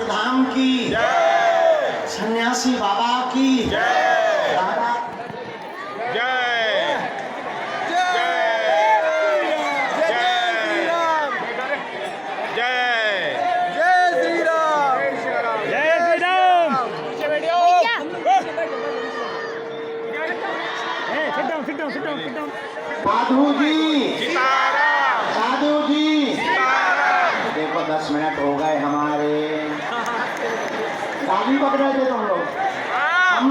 धाम की जय, सन्यासी बाबा की जय, दादा जय जय जय जय श्री राम जय श्री राम। Sit down. साधु जी सीताराम साधु जी सीताराम। देखो 10 मिनट हो गए हमारे। गाली पकड़ रहे थे तुम लोग। हम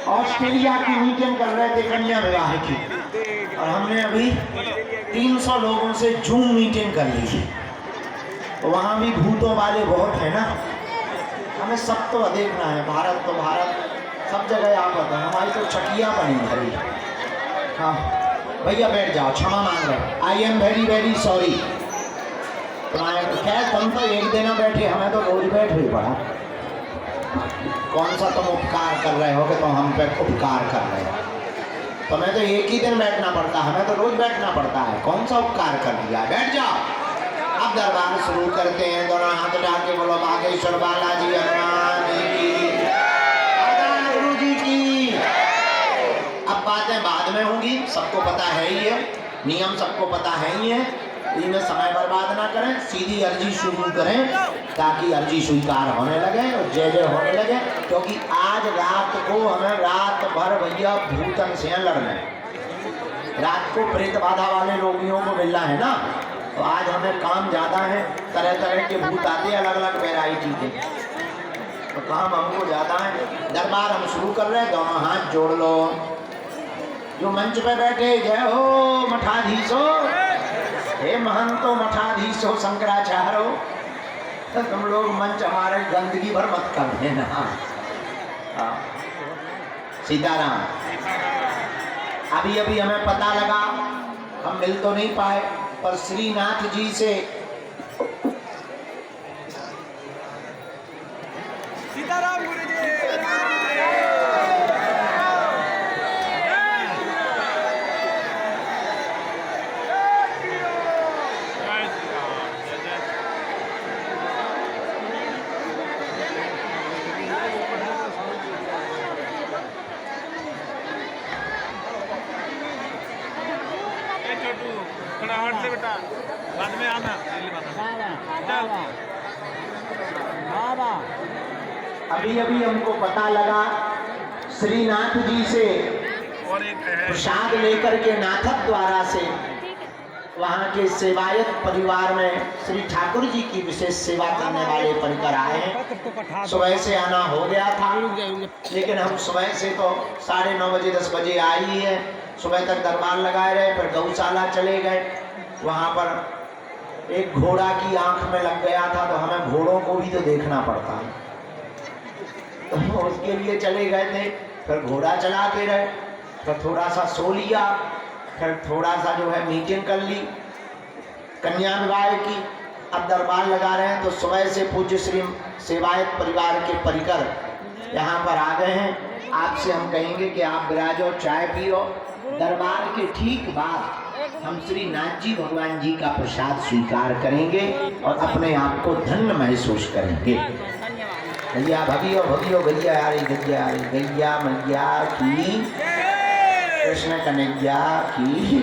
ऑस्ट्रेलिया की मीटिंग कर रहे थे कन्या विवाह की, और हमने अभी 300 लोगों से जूम मीटिंग कर ली है। तो वहाँ भी भूतों वाले बहुत है ना, हमें सब तो देखना है। भारत तो भारत, सब जगह आपत है, हमारी तो छटिया बनी भरी। हाँ भैया बैठ जाओ, क्षमा मांग रहे, I am very very sorry. खैर तुम तो एक दिन बैठे, हमें तो रोज बैठ ही पड़ा। कौन सा तुम उपकार कर रहे हो कि तुम हम पे उपकार कर रहे हो? तुम्हें तो एक ही दिन बैठना पड़ता है, हमें तो रोज बैठना पड़ता है। कौन सा उपकार कर दिया? बैठ जाओ। अब दरबार शुरू करते हैं। दोनों हाथ उठा के बोलो बागेश्वर बालाजी हनुमान की, गुरु जी की। अब बातें बाद में होंगी, सबको पता है ही है, नियम सबको पता है ही है। इनमें समय बर्बाद ना करें, सीधी अर्जी शुरू करें ताकि अर्जी स्वीकार होने लगे और जय जय होने लगे। क्योंकि आज रात को हमें रात भर भैया भूतन से लड़ना है। रात को प्रेत बाधा वाले रोगियों को मिलना है ना, तो आज हमें काम ज़्यादा है। तरह तरह के भूत आते हैं, अलग अलग वेराइटी के, तो काम हमको ज़्यादा है। दरबार हम शुरू कर रहे हैं, दोनों हाथ जोड़ लो। जो मंच पे बैठे, जय हो मठाधीशो, हे महंतो मठाधीशो शंकराचार्यो, तो तुम लोग मंच हमारे गंदगी भर मत कर देना। सीताराम। अभी अभी हमें पता लगा, हम मिल तो नहीं पाए, पर श्रीनाथ जी से सीताराम गुरु जी। थोड़ा हट ले बेटा, बाद में आना। अभी अभी हमको पता लगा, श्रीनाथ जी से और एक है प्रसाद लेकर के नाथक द्वारा से वहाँ के सेवायत परिवार में श्री ठाकुर जी की विशेष सेवा करने वाले परिकर आए हैं। सुबह से आना हो गया था, लेकिन हम सुबह से तो 9:30 बजे 10 बजे आई ही है। सुबह तक दरबार लगाए रहे, फिर गौशाला चले गए। वहाँ पर एक घोड़ा की आंख में लग गया था, तो हमें घोड़ों को भी तो देखना पड़ता है, तो उसके लिए चले गए थे। फिर घोड़ा चलाते रहे, फिर थोड़ा सा सो लिया, फिर थोड़ा सा जो है मीटिंग कर ली कन्या विवाह की। अब दरबार लगा रहे हैं, तो सुबह से पूज्य श्री सेवायत परिवार के परिकर यहाँ पर आ गए हैं। आपसे हम कहेंगे कि आप विराजो, चाय पियो। दरबार के ठीक बाद हम श्री नाथ जी भगवान जी का प्रसाद स्वीकार करेंगे और अपने आप को धन्य महसूस करेंगे। भैया भगियो भगियो गैया आ रही, गैया आ रही, गैया मैया की, कृष्ण कन्हैया की।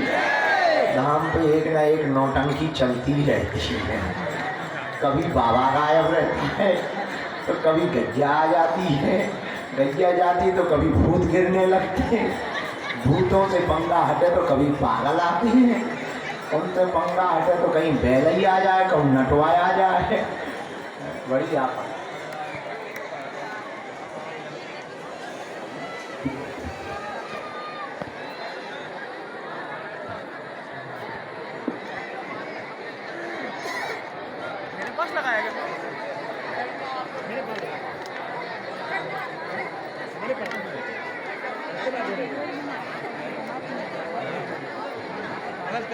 धाम पे एक ना एक नौटंकी चलती रहती है। कभी बाबा गायब रहता है, तो कभी गैया आ जाती है, गैया जाती तो कभी भूत गिरने लगते हैं, भूतों से पंगा हटे तो कभी पागल आती है, उनसे पंगा हटे तो कहीं बैल ही आ जाए, कहीं नटवाए आ जाए। बड़ी आप लगाया गया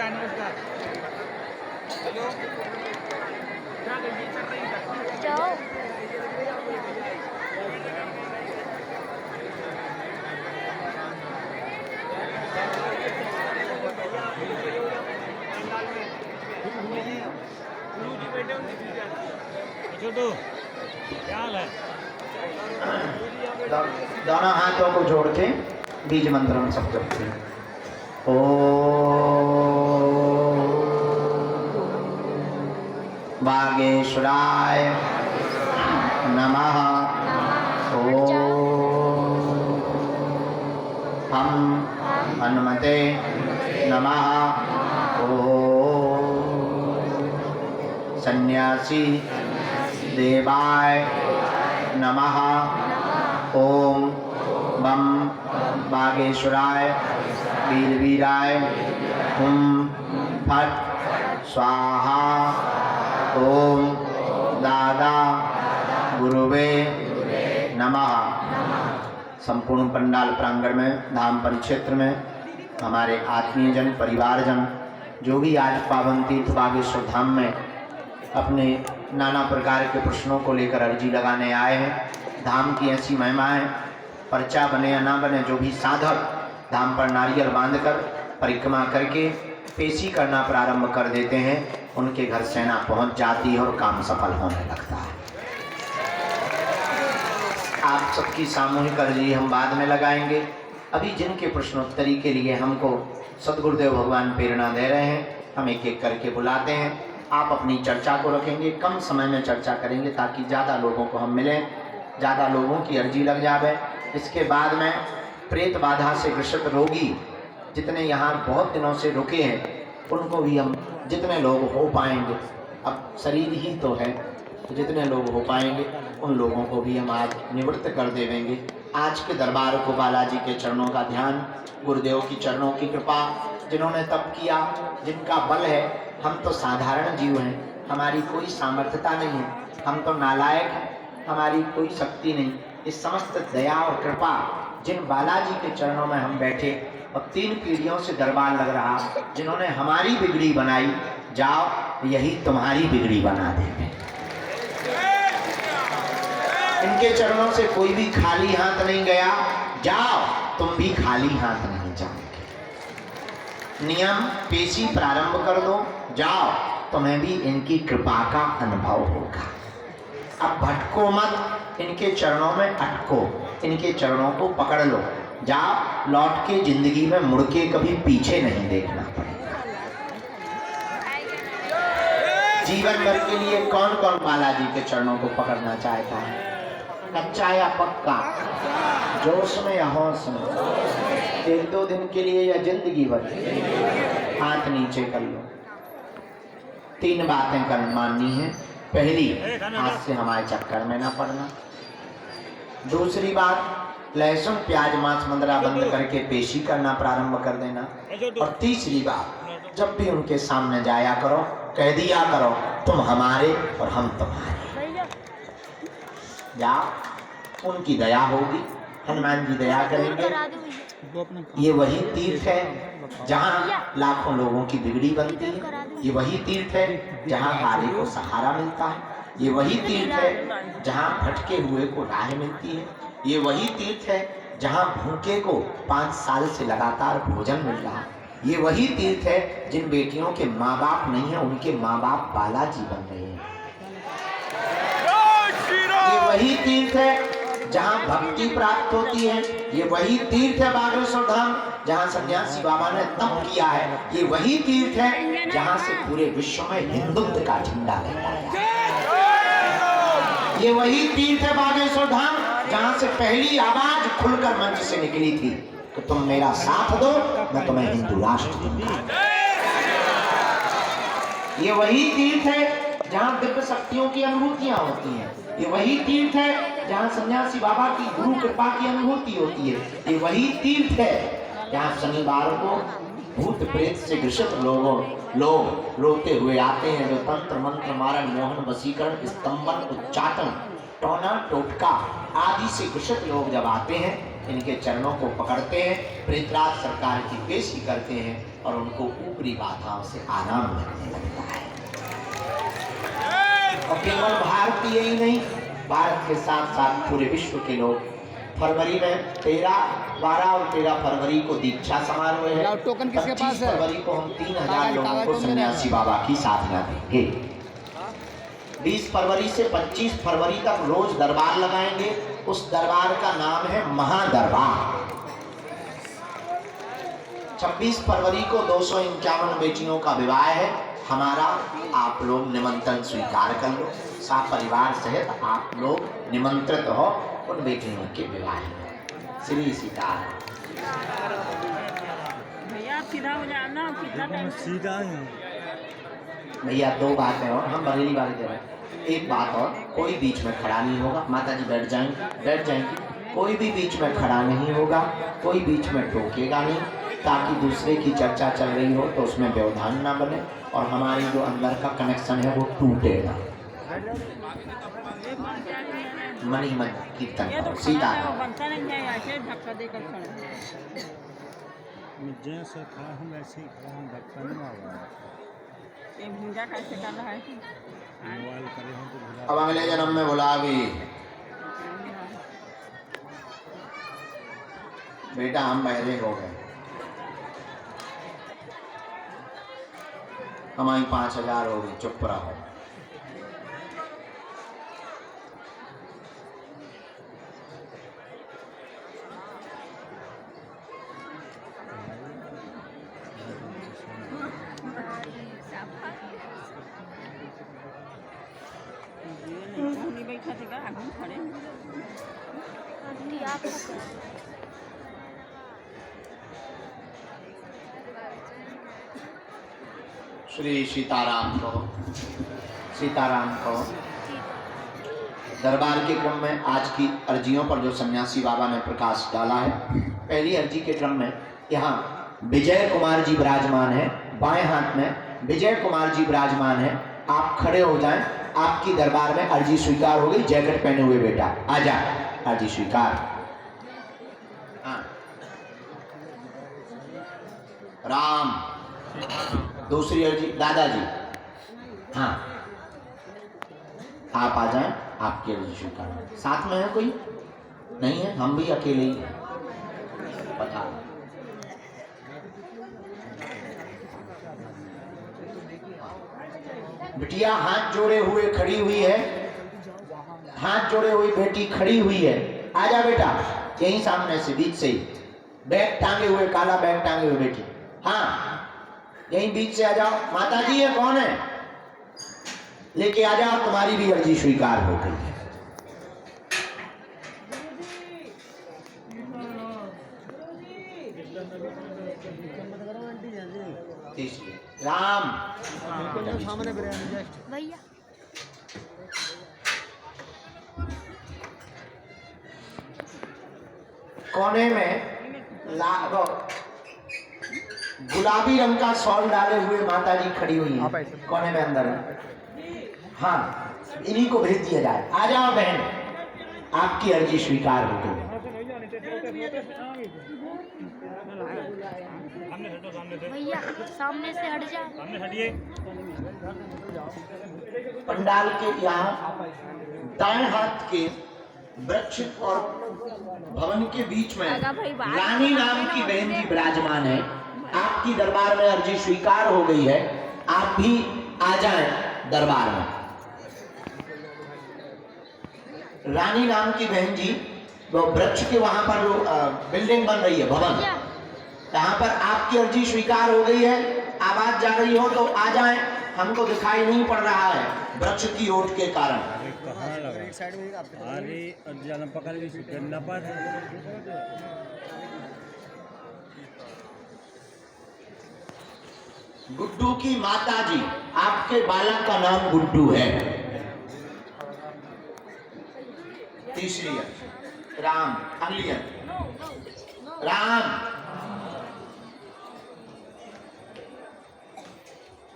नमस्कार। हेलो, क्या गई चल रही है? जाओ। गुरु जी बैठे होंगे छोटू। दोनों हाथों को जोड़ के बीज मंत्र हम सब जपते हैं। ओ बागेश्वराय नमः। हम हनुमते नमः। सन्यासी देवाय नमः। ओम बम बागेश्वराय वीरवीराय हुम फट स्वाहा। ओम दादा गुरुवे नमः। संपूर्ण पंडाल प्रांगण में, धाम परिक्षेत्र में हमारे आत्मीयजन, परिवारजन जो भी आज पावन तीर्थ बागेश्वर धाम में अपने नाना प्रकार के प्रश्नों को लेकर अर्जी लगाने आए हैं, धाम की ऐसी महिमा है, पर्चा बने या ना बने, जो भी साधक धाम पर नारियल बांधकर परिक्रमा करके पेशी करना प्रारंभ कर देते हैं, उनके घर सेना पहुंच जाती है और काम सफल होने लगता है। आप सबकी सामूहिक अर्जी हम बाद में लगाएंगे। अभी जिनके प्रश्नोत्तरी के लिए हमको सद्गुरुदेव भगवान प्रेरणा दे रहे हैं, हम एक एक करके बुलाते हैं। आप अपनी चर्चा को रखेंगे, कम समय में चर्चा करेंगे ताकि ज़्यादा लोगों को हम मिलें, ज़्यादा लोगों की अर्जी लग जावे। इसके बाद में प्रेत बाधा से ग्रसित रोगी जितने यहाँ बहुत दिनों से रुके हैं, उनको भी हम जितने लोग हो पाएंगे, अब शरीर ही तो है, तो जितने लोग हो पाएंगे उन लोगों को भी हम आज निवृत्त कर देवेंगे। आज के दरबार को बालाजी के चरणों का ध्यान, गुरुदेव की चरणों की कृपा, जिन्होंने तप किया, जिनका बल है। हम तो साधारण जीव हैं, हमारी कोई सामर्थ्यता नहीं है, हम तो नालायक हैं, हमारी कोई शक्ति नहीं। इस समस्त दया और कृपा जिन बालाजी के चरणों में हम बैठे और 3 पीढ़ियों से दरबार लग रहा, जिन्होंने हमारी बिगड़ी बनाई, जाओ यही तुम्हारी बिगड़ी बना देंगे। इनके चरणों से कोई भी खाली हाथ नहीं गया, जाओ तुम भी खाली हाथ नहीं जाओगे। नियम पेशी प्रारंभ कर दो, जाओ तुम्हें भी इनकी कृपा का अनुभव होगा। अब भटको मत, इनके चरणों में अटको, इनके चरणों को पकड़ लो, जाओ लौट के जिंदगी में मुड़ के कभी पीछे नहीं देखना पड़ेगा। जीवन भर के लिए कौन कौन बालाजी के चरणों को पकड़ना चाहता है? कच्चा या पक्का, जोश में या होश में, 1-2 दिन के लिए या जिंदगी भर? हाथ नीचे कर लो। 3 बातें कर माननी है। पहली, हाथ से हमारे चक्कर में ना पड़ना। दूसरी बात, लहसुन प्याज मांस मंदरा बंद करके पेशी करना प्रारंभ कर देना। और तीसरी बात, जब भी उनके सामने जाया करो, कह दिया करो तुम हमारे और हम तुम्हारे। जाओ, उनकी दया होगी, हनुमान जी दया करेंगे। ये वही तीर्थ है जहाँ लाखों लोगों की बिगड़ी बनती है, ये वही तीर्थ है जहाँ हारे को सहारा मिलता है, ये वही तीर्थ है जहाँ भटके हुए को राह मिलती है, ये वही तीर्थ है जहाँ भूखे को 5 साल से लगातार भोजन मिल रहा है, ये वही तीर्थ है जिन बेटियों के माँ बाप नहीं है उनके माँ बाप बालाजी बन रहे हैं। ये वही तीर्थ है जहाँ भक्ति प्राप्त होती है, ये वही तीर्थ है बागेश्वर धाम जहाँ सन्यासी बाबा ने तप किया है, ये वही तीर्थ है जहाँ से पूरे विश्व में हिंदुत्व का झंडा लहराया है। ये वही तीर्थ है बागेश्वर धाम जहाँ से पहली आवाज खुलकर मंच से निकली थी कि तुम मेरा साथ दो, मैं तुम्हें हिंदू राष्ट्र दूंगा। ये वही तीर्थ है जहाँ दिव्य शक्तियों की अनुभूतियां होती हैं, ये वही तीर्थ है जहाँ सन्यासी बाबा की गुरु कृपा की अनुभूति होती है, ये वही तीर्थ है जहाँ शनिवार को भूत प्रेत से ग्रसित लोग रोते हुए आते हैं, जो तंत्र मंत्र मारण मोहन वशीकरण स्तंभन उच्चाटन टोना टोटका आदि से ग्रसित लोग जब आते हैं, इनके चरणों को पकड़ते हैं, प्रेतराज सरकार की पेशी करते हैं और उनको ऊपरी बाधाओं से आराम मिलने लगता है। और केवल भारतीय ही नहीं, भारत के साथ साथ पूरे विश्व के लोग फरवरी में 12 और 13 फरवरी को दीक्षा समारोह है। 25 फरवरी को हम 3000 लोगों को सन्यासी बाबा की साधना देंगे। 20 फरवरी से 25 फरवरी तक रोज दरबार लगाएंगे। उस दरबार का नाम है महादरबार। 26 फरवरी को 251 बेटियों का विवाह है हमारा। आप लोग निमंत्रण स्वीकार कर लो, परिवार सहित आप लोग निमंत्रित हो उन बेटियों के विवाह में। श्री सीताराम। भैया सीधा हो जाना, कितना टाइम सीधा ही भैया 2 बातें और हम बरेली वाले दे रहे हैं। एक बात और, कोई बीच में खड़ा नहीं होगा। माता जी बैठ जाएंगी। कोई भी बीच में खड़ा नहीं होगा, कोई बीच में टोकेगा नहीं, ताकि दूसरे की चर्चा चल रही हो तो उसमें व्यवधान ना बने और हमारी जो अंदर का कनेक्शन है वो टूटेगा। मन ही मन कीर्तन ये तो करो। सीता बनता नहीं है, ऐसे धक्का देकर खड़ा। जैसे खड़ा हूँ वैसे ही खड़ा हूँ, धक्का नहीं मारा। ये भूजा कैसे कर रहा है कि मोबाइल करे हैं तो भुला। अब अगले जन्म में बुला भी बेटा हम पहले हो गए, हमारी 5000 हो गई, चुप रहो। नहीं बैठा थे आगे खड़े। श्री सीताराम को, सीताराम को। दरबार के क्रम में आज की अर्जियों पर जो सन्यासी बाबा ने प्रकाश डाला है, पहली अर्जी के क्रम में यहाँ विजय कुमार जी विराजमान है। बाएं हाथ में विजय कुमार जी विराजमान है। आप खड़े हो जाएं, आपकी दरबार में अर्जी स्वीकार हो गई। जैकेट पहने हुए बेटा आजा, अर्जी स्वीकार। हाँ। राम। दूसरी अर्जी दादाजी। हाँ, आप आ जाएं, आपकी अर्जी स्वीकार। साथ में है कोई? नहीं है, हम भी अकेले ही हैं। बता। बिटिया हाथ जोड़े हुए खड़ी हुई है, हाथ जोड़े हुई बेटी खड़ी हुई है। आजा बेटा, यहीं सामने से, बीच से ही। बैग टांगे हुए, काला बैग टांगे हुए बेटी। हाँ, यहीं बीच से आ जाओ। माता जी ये कौन है? लेके आ जाओ, तुम्हारी भी अर्जी स्वीकार हो गई है। राम भैया कोने में गुलाबी रंग का शॉल डाले हुए माता जी खड़ी हुई है कोने में अंदर। हाँ, इन्हीं को भेज दिया जाए। आ जाओ बहन, आपकी अर्जी स्वीकार हो गई। भैया सामने से हट जा। सामने हटिए। पंडाल के यहाँ दाएं हाथ के वृक्ष और भवन के बीच में रानी नाम की बहन जी विराजमान है। आपकी दरबार में अर्जी स्वीकार हो गई है, आप भी आ जाएं दरबार में। रानी नाम की बहन जी, वो वृक्ष के वहां पर बिल्डिंग बन रही है, भवन, यहाँ पर आपकी अर्जी स्वीकार हो गई है। आवाज जा रही हो तो आ जाएं, हमको दिखाई नहीं पड़ रहा है वृक्ष की ओट के कारण। अरे जाना पकड़ ली गन्ना पर। गुड्डू की माता जी, आपके बालक का नाम गुड्डू है। तीसरी राम, अगली राम।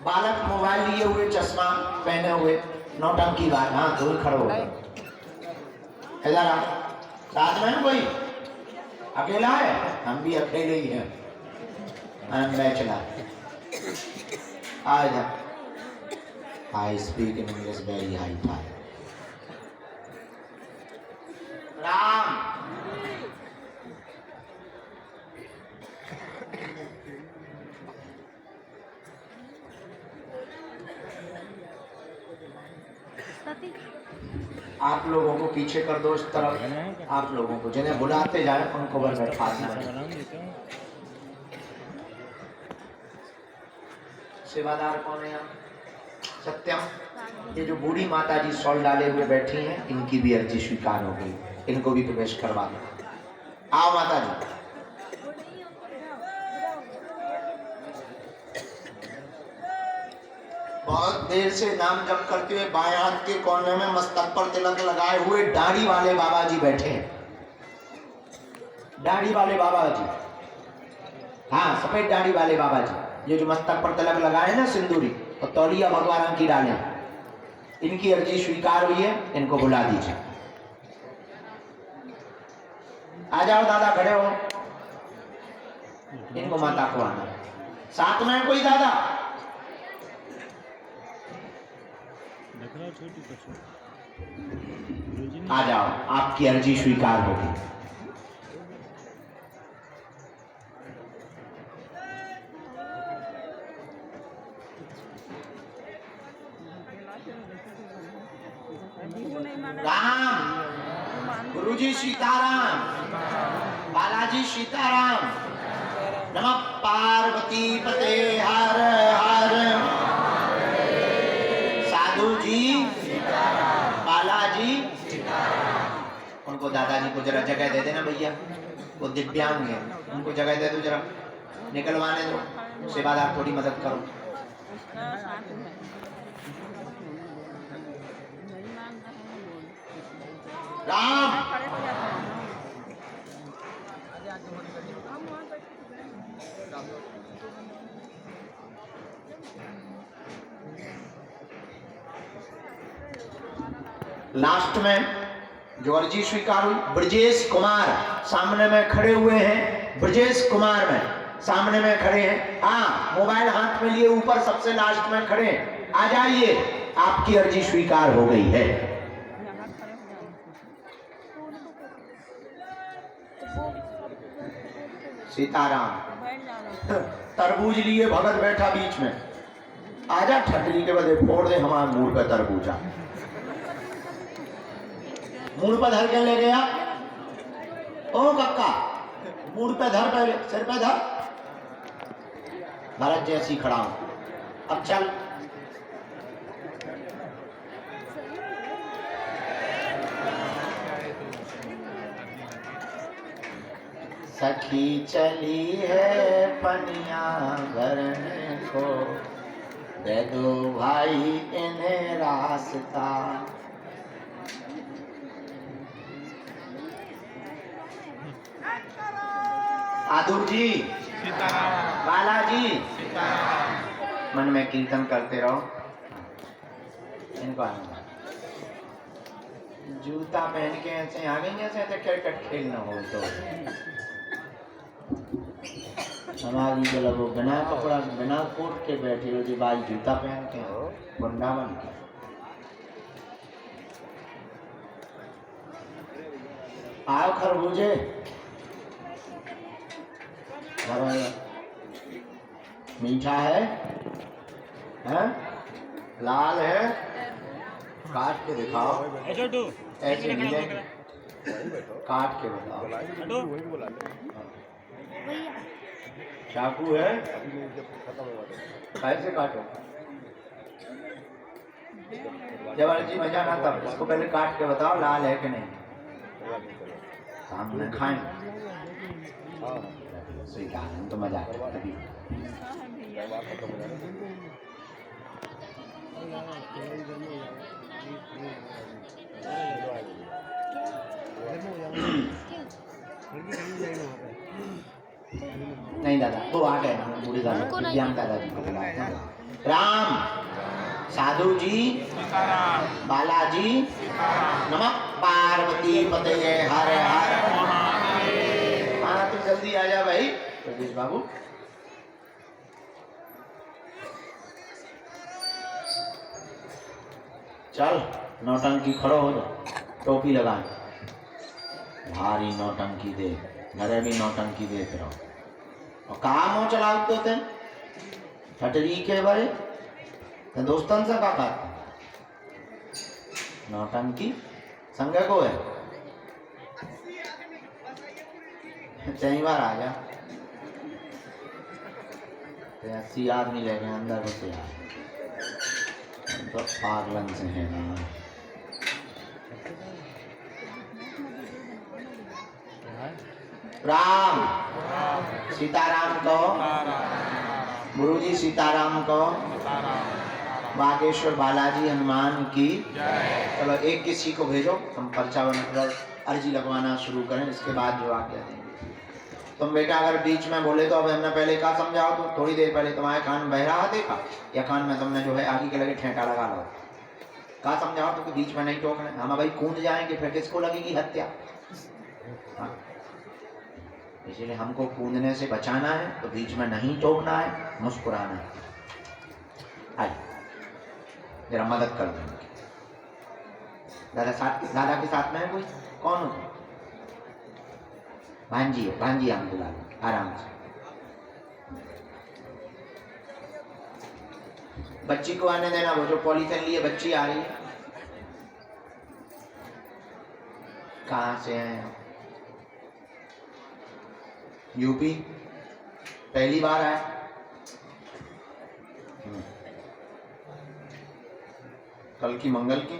बालक मोबाइल लिए हुए, चश्मा पहने हुए, नौटंकी बात। हाँ, दूर खड़ो हो गए। इधर आ, साथ में कोई अकेला है? हम भी अकेले ही हैं। बैचलर। आ इधर। I speak in English very high time. Ram. आप लोगों को पीछे कर दो इस तरफ, आप लोगों को जिन्हें बुलाते जाए उनको बस बैठा देना। सेवादार कौन है यहाँ? सत्यम। ये जो बूढ़ी माता जी शॉल डाले हुए बैठी हैं, इनकी भी अर्जी स्वीकार हो गई, इनको भी प्रवेश करवा दो। आओ माता जी। बहुत देर से नाम जप करते हुए बाएं हाथ के कोने में मस्तक पर तिलक लगाए हुए दाढ़ी वाले बाबा जी बैठे हैं। दाढ़ी वाले बाबा जी, हाँ सफेद दाढ़ी वाले बाबा जी, ये जो मस्तक पर तिलक लगाए ना सिंदूरी और तौलिया भगवान की डाले, इनकी अर्जी स्वीकार हुई है, इनको बुला दीजिए। आ जाओ दादा, खड़े हो, इनको माता को आना। साथ में कोई दादा? आ जाओ, आपकी अर्जी स्वीकार होगी। राम, गुरुजी सीताराम, बालाजी सीताराम, नमः पार्वती पते हर हर, साधु जी, बालाजी, उनको दादाजी को जरा जगह दे देना भैया, वो दिव्यांग है, उनको जगह दे दो, जरा निकलवाने दो, सेवादार थोड़ी मदद करो। राम, लास्ट में जो अर्जी स्वीकार हुई, ब्रजेश कुमार सामने में खड़े हुए हैं, ब्रजेश कुमार में सामने में खड़े हैं, हाँ मोबाइल हाथ में लिए ऊपर सबसे लास्ट में खड़े हैं, आ जाइए, आपकी अर्जी स्वीकार हो गई है। सीताराम। तरबूज लिए भगत बैठा बीच में, आजा ठटरी के बदे फोड़ दे हमारे मूड पे तरबूजा, मूड पे धर के ले गया। ओ कक्का, मूड पे धर, पहले सिर पे धर, भरत जैसी खड़ा हूं, अब चल। सखी चली है पनिया भरने को, दे दो भाई इन्हें रास्ता। साधु जी, बालाजी, मन में कीर्तन करते रहो। इनको जूता पहन के ऐसे आ गई, जैसे क्रिकेट खेलना हो तो हमारी जो वो बिना कपड़ा बिना कोट के बैठे हो, जी बाल जूता पहन के वृंदावन के। आओ खरबूजे, मीठा है, लाल है, काट के दिखाओ, ऐसे मिले, काट के बताओ। चाकू है, कैसे काटो? जब अर्जी मजा ना तब इसको पहले काट के बताओ लाल है कि नहीं, सामने खाएं। स्वीकार, हम तो मजा अभी नहीं दादा, वो आ गए ना बूढ़े दादा, ज्ञान दादाजी को बुलाया। राम, साधु जी, बालाजी, नमः पार्वती पते हर हर। हाँ तुम जल्दी आ जा भाई प्रदेश बाबू। चल नौटंकी खड़ो हो जा, टोपी लगा, भारी नौटंकी दे, घरे भी नौटंकी देते रहो। और कहा मुँह चलाते थे ठटरी के बारे दोस्तन से का नौटंकी संग को है, कई बार आ गया 80 आदमी ले गए अंदर घुसे आए तो पागलन से है ना। राम सीताराम कहो, गुरुजी सीताराम कहो, बागेश्वर बालाजी हनुमान की। चलो एक किसी को भेजो, हम पर्चा मतलब अर्जी लगवाना शुरू करें, इसके बाद जो आज्ञा देंगे। तुम बेटा अगर बीच में बोले तो अब हमने पहले क्या समझाओ, तो थोड़ी देर पहले तुम्हारे कान बह रहा देखा या कान में तुमने जो है आगे के लगे ठेठा लगा लो, क्या समझाओ तो बीच में नहीं टोकना। हम भाई कूद जाएंगे फिर किसको लगेगी हत्या। हाँ। इसलिए हमको कूदने से बचाना है तो बीच में नहीं टोकना है, मुस्कुराना है। आइए जरा मदद कर देंगे। दादा के साथ में है कोई? कौन हो? भांजी हो, भांजी हम बुला लो आराम से। बच्ची को आने देना, वो जो पॉलीथिन लिए बच्ची आ रही है। कहाँ से हैं? यूपी? पहली बार आए? कल की मंगल की